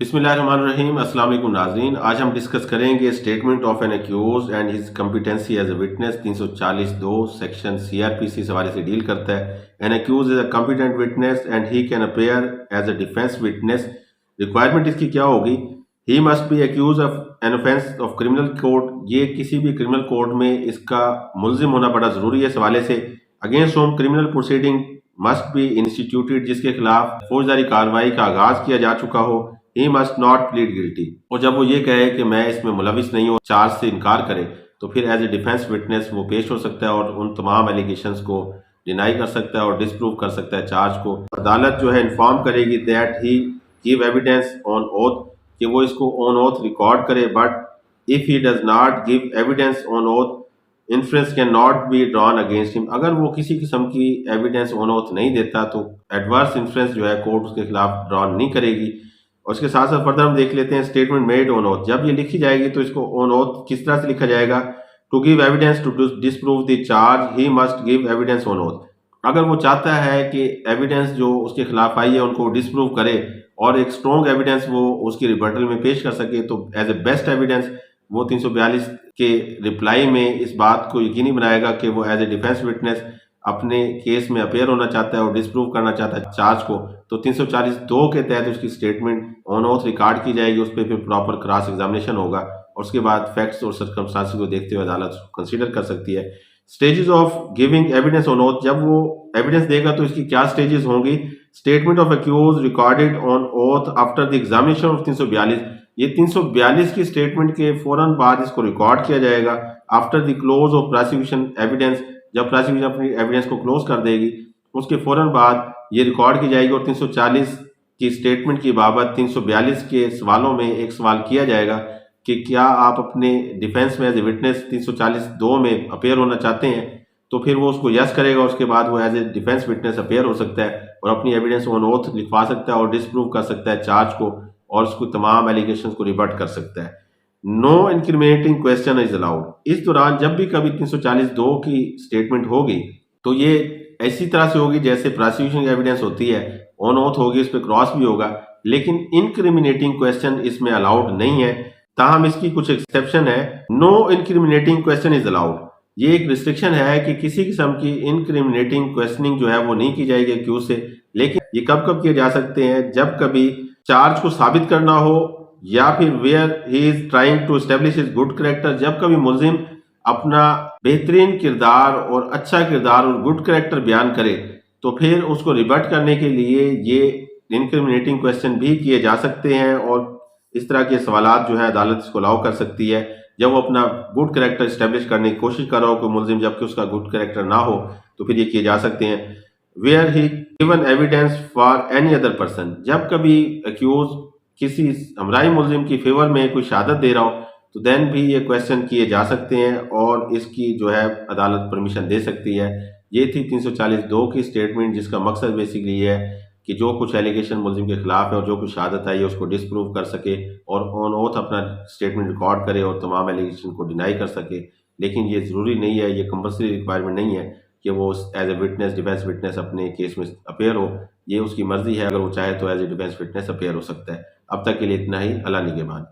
बिस्मिल्लाहिर्रहमानिर्रहीम। अस्सलाम वालेकुम नाज़रीन, आज हम डिस्कस करेंगे statement of an accused and his competency as a witness. 340(2) section CrPC इस हवाले से डील करता है। An accused is a competent witness and he can appear as a defence witness. Requirement इसकी क्या होगी? He must be accuse of an offence of criminal code. ये किसी भी क्रिमिनल कोड में इसका मुल्जिम होना बड़ा जरूरी है इस हवाले से। Against whom criminal proceeding must be instituted, जिसके खिलाफ फौजदारी कार्रवाई का आगाज किया जा चुका हो। He must not plead guilty. और जब वो ये कहे कि मैं इसमें मुलविस नहीं हूँ, चार्ज से इनकार करे, तो फिर एज ए डिफेंस विटनेस वो पेश हो सकता है और उन तमाम एलिगेशंस को डिनाई कर सकता है और डिसप्रूव कर सकता है चार्ज को। अदालत जो है इन्फॉर्म करेगी that he give evidence on oath, कि वो इसको ऑन ओथ रिकॉर्ड करे। But if he does not give evidence on oath, inference can not be drawn against him. अगर वो किसी किस्म की एविडेंस ऑन ओथ नहीं देता तो एडवर्स इन्फ्रेंस जो है कोर्ट उसके खिलाफ ड्रॉन नहीं करेगी। और उसके साथ साथ फर्दर हम देख लेते हैं स्टेटमेंट मेड ऑन ओथ। जब ये लिखी जाएगी तो इसको ऑन ओथ किस तरह से लिखा जाएगा? To give evidence to disprove the charge he must give evidence on oath. अगर वो चाहता है कि एविडेंस जो उसके खिलाफ आई है उनको डिसप्रूव करे और एक स्ट्रॉन्ग एविडेंस वो उसकी रिबर्टल में पेश कर सके, तो एज ए बेस्ट एविडेंस वो 342 के रिप्लाई में इस बात को यकीनी बनाएगा कि वो एज ए डिफेंस विटनेस अपने केस में अपेयर होना चाहता है और डिसप्रूव करना चाहता है चार्ज को। तो 340(2) के तहत उसकी स्टेटमेंट ऑन ओथ रिकॉर्ड की जाएगी, उस पर फिर प्रॉपर क्रॉस एग्जामिनेशन होगा और उसके बाद फैक्ट्स और सर्कमस्टांसेस को देखते हुए अदालत कंसीडर कर सकती है। Stages of giving evidence on oath, जब वो एविडेंस देगा तो इसकी क्या स्टेजेस होंगी? Statement of accuse recorded on oath after the examination of 342। ये 342 की स्टेटमेंट के फौरन बाद इसको रिकॉर्ड किया जाएगा। After the close of prosecution evidence, जब प्रोसिक्यूशन अपनी एविडेंस को क्लोज कर देगी उसके फौरन बाद ये रिकॉर्ड की जाएगी और 340 की स्टेटमेंट की बाबत 342 के सवालों में एक सवाल किया जाएगा कि क्या आप अपने डिफेंस में एज ए विटनेस 340(2) में अपेयर होना चाहते हैं? तो फिर वो उसको यस करेगा। उसके बाद वो as a defence witness appear हो सकता है और अपनी एविडेंस ऑन ओथ लिखवा सकता है और डिसप्रूव कर सकता है चार्ज को और उसको तमाम एलिगेशन को रिबट कर सकता है। No incriminating question is allowed. इस दौरान जब भी कभी 340(2) की स्टेटमेंट होगी तो ये ऐसी तरह से होगी जैसे प्रोसिक्यूशन एविडेंस होती है, ऑन ओथ होगी, उस पर क्रॉस भी होगा, लेकिन इनक्रिमिनेटिंग क्वेश्चन इसमें अलाउड नहीं है। ताहम इसकी कुछ एक्सेप्शन है। No incriminating question is allowed, ये एक रिस्ट्रिक्शन है कि किसी किस्म की इनक्रिमिनेटिंग क्वेश्चनिंग जो है वो नहीं की जाएगी एक्यूज से। लेकिन ये कब कब किए जा सकते हैं? जब कभी चार्ज को साबित करना हो या फिर where he is trying to establish his good character. जब कभी मुल्जिम अपना बेहतरीन किरदार और अच्छा किरदार और गुड कैरेक्टर बयान करे तो फिर उसको रिबट करने के लिए ये इनक्रिमिनेटिंग क्वेश्चन भी किए जा सकते हैं और इस तरह के सवालात जो है अदालत इसको अलाउ कर सकती है। जब वो अपना गुड कैरेक्टर स्टेब्लिश करने की कोशिश कर रहा हो कोई मुल्जिम, जबकि उसका गुड कैरेक्टर ना हो, तो फिर ये किए जा सकते हैं। Where he given evidence for any other person, जब कभी एक्यूज किसी हमराई मुल्जिम की फेवर में कोई शहादत दे रहा हो तो देन भी ये क्वेश्चन किए जा सकते हैं और इसकी जो है अदालत परमिशन दे सकती है। ये थी 340(2) की स्टेटमेंट, जिसका मकसद बेसिकली ये है कि जो कुछ एलिगेशन मुल्जिम के खिलाफ है और जो कुछ शहादत आई है उसको डिसप्रूव कर सके और ऑन ओथ अपना स्टेटमेंट रिकॉर्ड करे और तमाम एलिगेशन को डिनाई कर सके। लेकिन ये ज़रूरी नहीं है, ये कंपल्सरी रिक्वायरमेंट नहीं है कि वो as a witness defence witness अपने केस में अपेयर हो। ये उसकी मर्जी है, अगर वो चाहे तो as a defence witness appear हो सकता है। अब तक के लिए इतना ही। अल्लाह निगहबान।